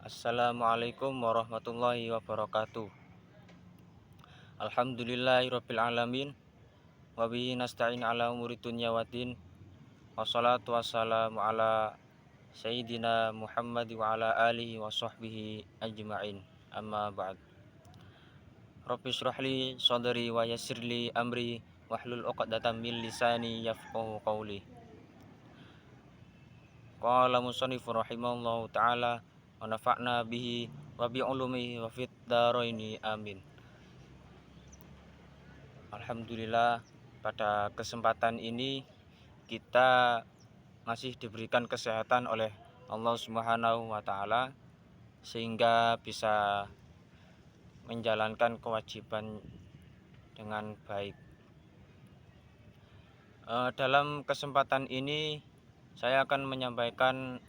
Assalamualaikum warahmatullahi wabarakatuh. Alhamdulillahirabbil alamin wa bihi nasta'in ala umuri dunya waddin. Wassalatu wassalamu ala sayyidina Muhammad wa ala alihi wa sahbihi ajma'in. Amma ba'd. Rabbi shrahli sadri wa yassirli amri wahlul 'uqdatam min lisani yafqahu qawli. Qala musannifur rahimahullahu ta'ala wa nafa'na bihi wa bi ulumihi wa fid dharaini amin. Alhamdulillah, pada kesempatan ini kita masih diberikan kesehatan oleh Allah Subhanahu wa taala sehingga bisa menjalankan kewajiban dengan baik. Dalam kesempatan ini saya akan menyampaikan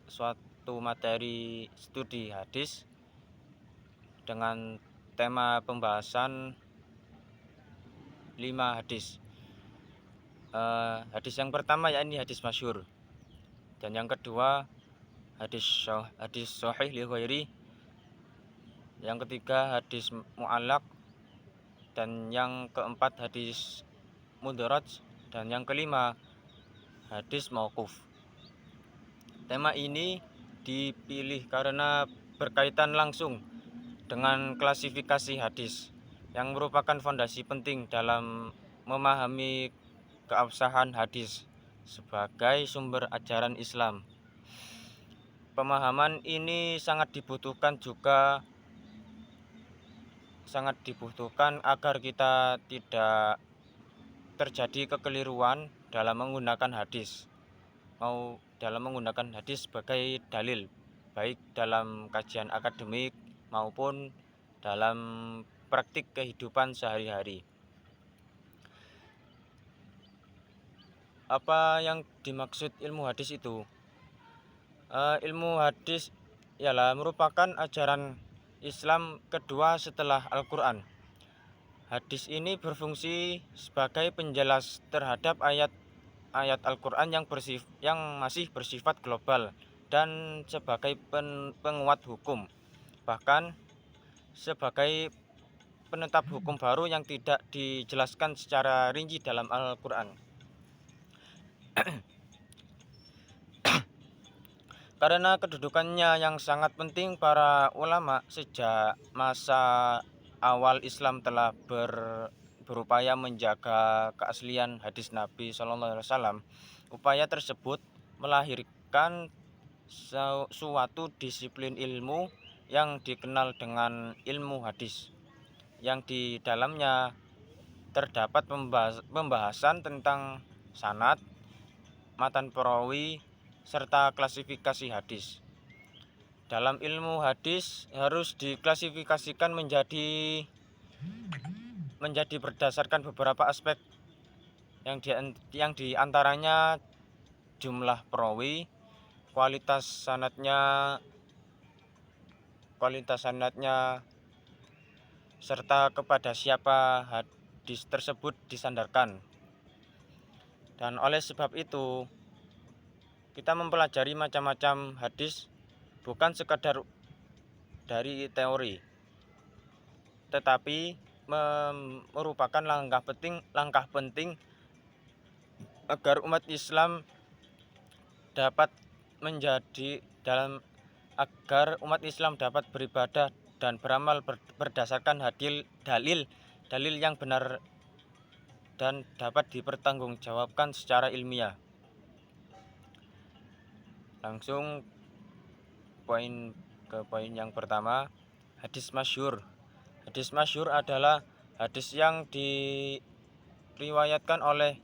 suatu materi studi hadis dengan tema pembahasan 5 hadis. Hadis yang pertama yakni hadis masyhur, dan yang kedua hadis sahih li ghairi, yang ketiga hadis mu'allaq, dan yang keempat hadis mudaraj, dan yang kelima hadis mauquf. Tema ini dipilih karena berkaitan langsung dengan klasifikasi hadis yang merupakan fondasi penting dalam memahami keabsahan hadis sebagai sumber ajaran Islam. Pemahaman ini sangat dibutuhkan agar kita tidak terjadi kekeliruan dalam menggunakan hadis sebagai dalil, baik dalam kajian akademik maupun dalam praktik kehidupan sehari-hari. Apa yang dimaksud ilmu hadis itu? Ilmu hadis ialah merupakan ajaran Islam kedua setelah Al-Quran. Hadis ini berfungsi sebagai penjelas terhadap ayat Al-Quran yang masih bersifat global dan sebagai penguat hukum, bahkan sebagai penetap hukum baru yang tidak dijelaskan secara rinci dalam Al-Quran. Karena kedudukannya yang sangat penting, para ulama sejak masa awal Islam telah berupaya menjaga keaslian hadis Nabi SAW. Upaya tersebut melahirkan suatu disiplin ilmu yang dikenal dengan ilmu hadis, yang di dalamnya terdapat pembahasan tentang sanad, matan perawi, serta klasifikasi hadis. Dalam ilmu hadis harus diklasifikasikan menjadi berdasarkan beberapa aspek, yang diantaranya jumlah perawi, kualitas sanadnya, serta kepada siapa hadis tersebut disandarkan. Dan oleh sebab itu, kita mempelajari macam-macam hadis bukan sekadar dari teori, tetapi merupakan langkah penting agar umat Islam dapat beribadah dan beramal berdasarkan dalil yang benar dan dapat dipertanggungjawabkan secara ilmiah. Langsung ke poin yang pertama, hadis masyhur. Hadis masyhur adalah hadis yang diriwayatkan oleh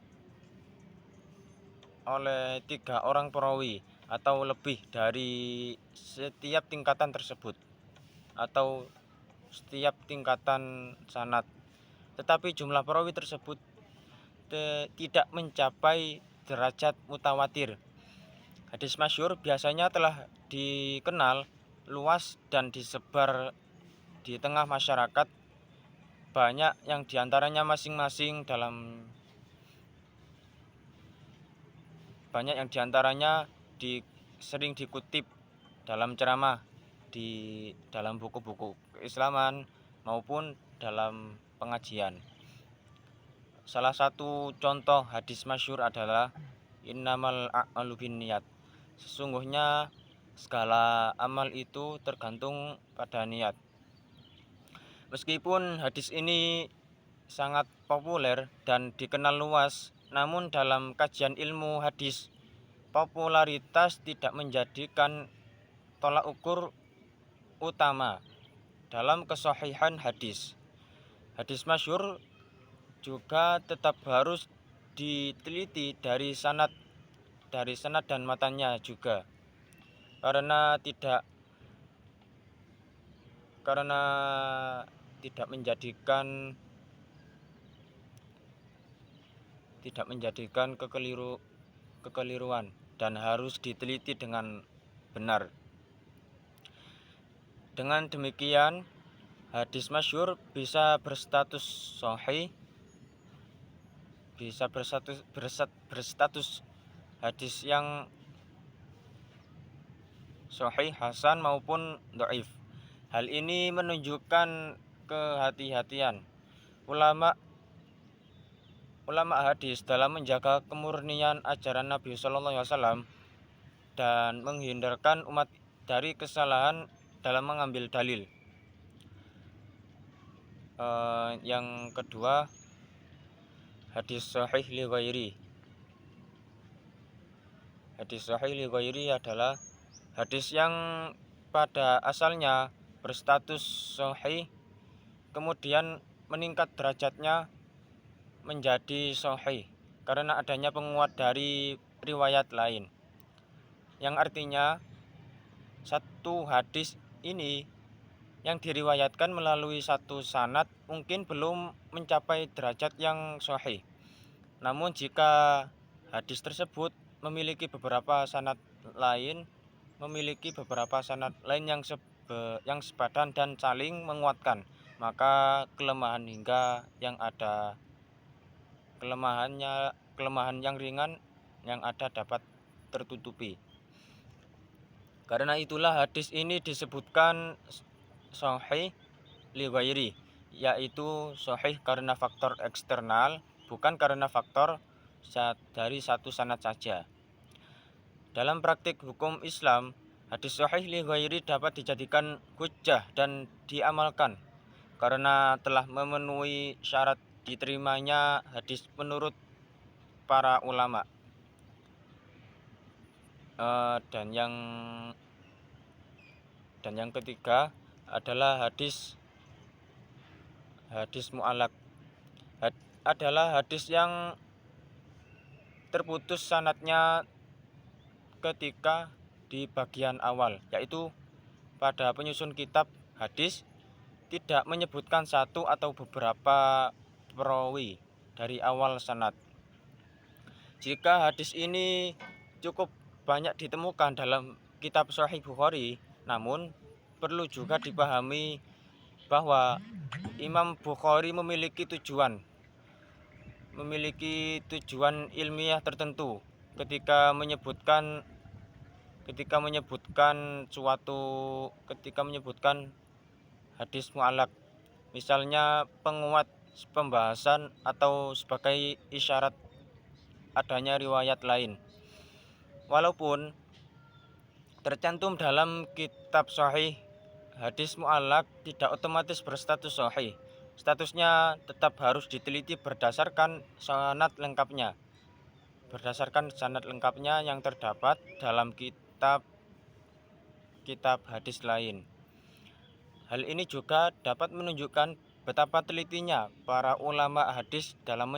3 orang perawi atau lebih dari setiap tingkatan tersebut, atau setiap tingkatan sanad, tetapi jumlah perawi tersebut tidak mencapai derajat mutawatir. Hadis masyhur biasanya telah dikenal luas dan disebar di tengah masyarakat, banyak yang diantaranya sering dikutip dalam ceramah, di dalam buku-buku keislaman maupun dalam pengajian. Salah satu contoh hadis masyhur adalah innamal a'malu binniyat. Sesungguhnya segala amal itu tergantung pada niat. Meskipun hadis ini sangat populer dan dikenal luas, namun dalam kajian ilmu hadis, popularitas tidak menjadikan tolak ukur utama dalam kesahihan hadis. Hadis masyhur juga tetap harus diteliti dari sanad dan matanya juga, karena tidak menjadikan kekeliruan dan harus diteliti dengan benar. Dengan demikian, hadis masyhur bisa berstatus sahih, bisa berstatus hadis yang sahih, hasan maupun dhaif. Hal ini menunjukkan kehati-hatian ulama hadis dalam menjaga kemurnian ajaran Nabi SAW dan menghindarkan umat dari kesalahan dalam mengambil dalil. Yang kedua, hadis sahih li ghairi. Hadis sahih li ghairi adalah hadis yang pada asalnya berstatus sahih, kemudian meningkat derajatnya menjadi sahih karena adanya penguat dari riwayat lain. Yang artinya satu hadis ini yang diriwayatkan melalui satu sanad mungkin belum mencapai derajat yang sahih. Namun jika hadis tersebut memiliki beberapa sanad lain yang sepadan dan saling menguatkan, maka kelemahan yang ringan yang ada dapat tertutupi. Karena itulah hadis ini disebutkan sahih li ghairi, yaitu sahih karena faktor eksternal, bukan karena faktor dari satu sanad saja. Dalam praktik hukum Islam, hadis sahih li ghairi dapat dijadikan hujjah dan diamalkan karena telah memenuhi syarat diterimanya hadis menurut para ulama. Dan yang ketiga adalah hadis mu'allaq. Adalah hadis yang terputus sanadnya ketika di bagian awal, yaitu pada penyusun kitab hadis tidak menyebutkan satu atau beberapa perawi dari awal sanad. Jika hadis ini cukup banyak ditemukan dalam kitab Sahih Bukhari, namun perlu juga dipahami bahwa Imam Bukhari memiliki tujuan ilmiah tertentu ketika menyebutkan hadis mu'allaq, misalnya penguat pembahasan atau sebagai isyarat adanya riwayat lain. Walaupun tercantum dalam kitab sahih, hadis mu'allaq tidak otomatis berstatus sahih. Statusnya tetap harus diteliti berdasarkan sanad lengkapnya yang terdapat dalam kitab hadis lain. Hal ini juga dapat menunjukkan betapa telitinya para ulama hadis dalam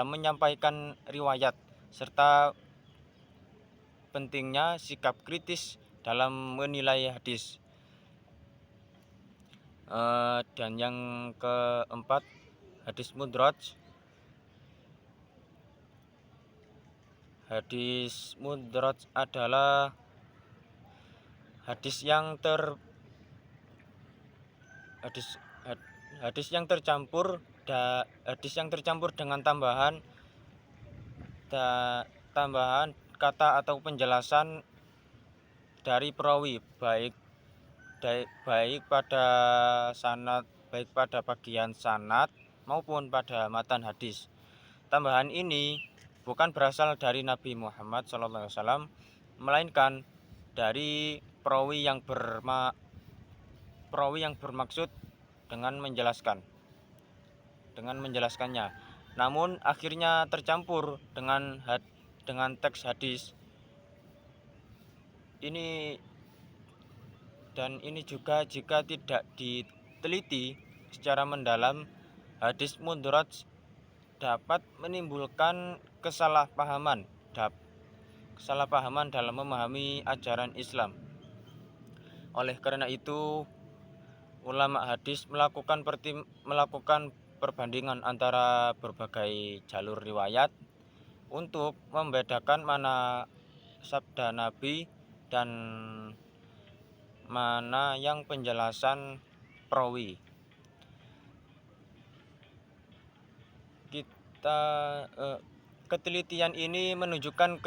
menyampaikan riwayat, serta pentingnya sikap kritis dalam menilai hadis. Dan yang keempat, hadis mudraj. Hadis mudraj adalah hadis yang tercampur dengan tambahan kata atau penjelasan dari perawi, baik baik pada baik pada bagian sanad maupun pada matan hadis. Tambahan ini bukan berasal dari Nabi Muhammad SAW, melainkan dari perawi yang bermaksud dengan menjelaskannya. Namun akhirnya tercampur dengan teks hadis ini, dan ini juga jika tidak diteliti secara mendalam, hadis mudraj dapat menimbulkan kesalahpahaman dalam memahami ajaran Islam. Oleh karena itu, ulama hadis melakukan perbandingan antara berbagai jalur riwayat untuk membedakan mana sabda Nabi dan mana yang penjelasan perawi. Ketelitian ini menunjukkan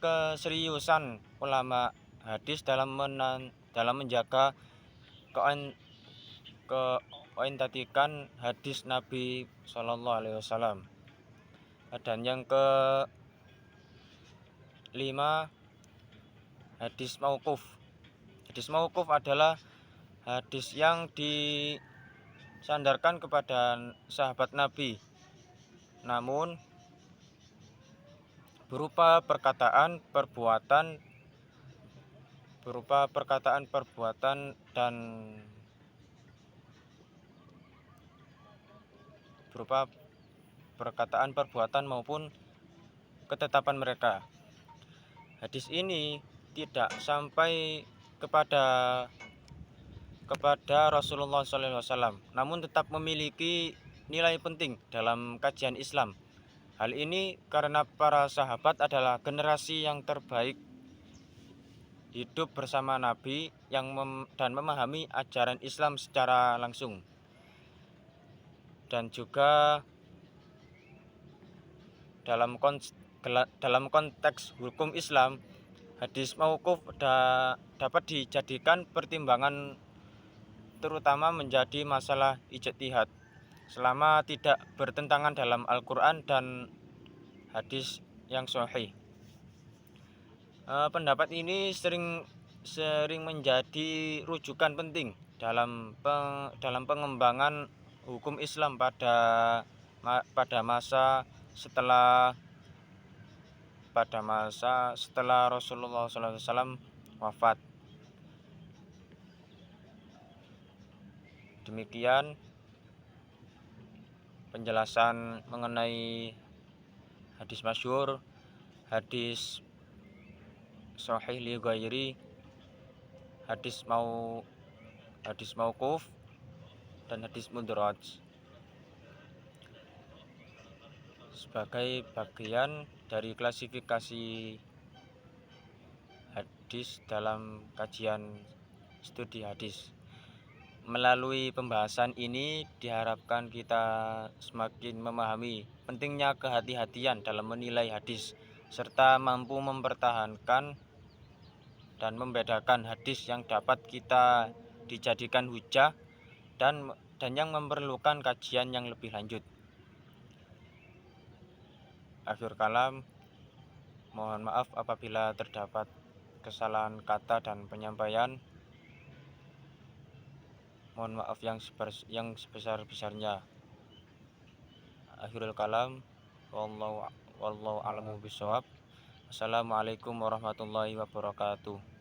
keseriusan ulama hadis dalam menjaga keautentikan hadis Nabi Shallallahu Alaihi Wasallam. Dan yang kelima, hadis mauquf. Hadis mauquf adalah hadis yang disandarkan kepada sahabat Nabi, namun berupa perkataan, perbuatan maupun ketetapan mereka. Hadis ini tidak sampai kepada Rasulullah SAW, namun tetap memiliki nilai penting dalam kajian Islam. Hal ini karena para sahabat adalah generasi yang terbaik hidup bersama Nabi dan memahami ajaran Islam secara langsung. Dan juga dalam konteks hukum Islam, hadis mauquf dapat dijadikan pertimbangan, terutama menjadi masalah ijtihad, selama tidak bertentangan dalam Al-Quran dan hadis yang sahih. Pendapat ini sering menjadi rujukan penting dalam pengembangan hukum Islam pada masa setelah Rasulullah SAW wafat. Demikian penjelasan mengenai hadis masyhur, hadis sahih li ghairi, hadis mauquf, dan hadis mudraj sebagai bagian dari klasifikasi hadis dalam kajian studi hadis. Melalui pembahasan ini diharapkan kita semakin memahami pentingnya kehati-hatian dalam menilai hadis, serta mampu mempertahankan dan membedakan hadis yang dapat kita dijadikan hujah dan yang memerlukan kajian yang lebih lanjut. Akhir kalam, mohon maaf apabila terdapat kesalahan kata dan penyampaian. Mohon maaf yang sebesar-besarnya. Akhirul kalam, wallahu a'lamu bishawab. Assalamualaikum warahmatullahi wabarakatuh.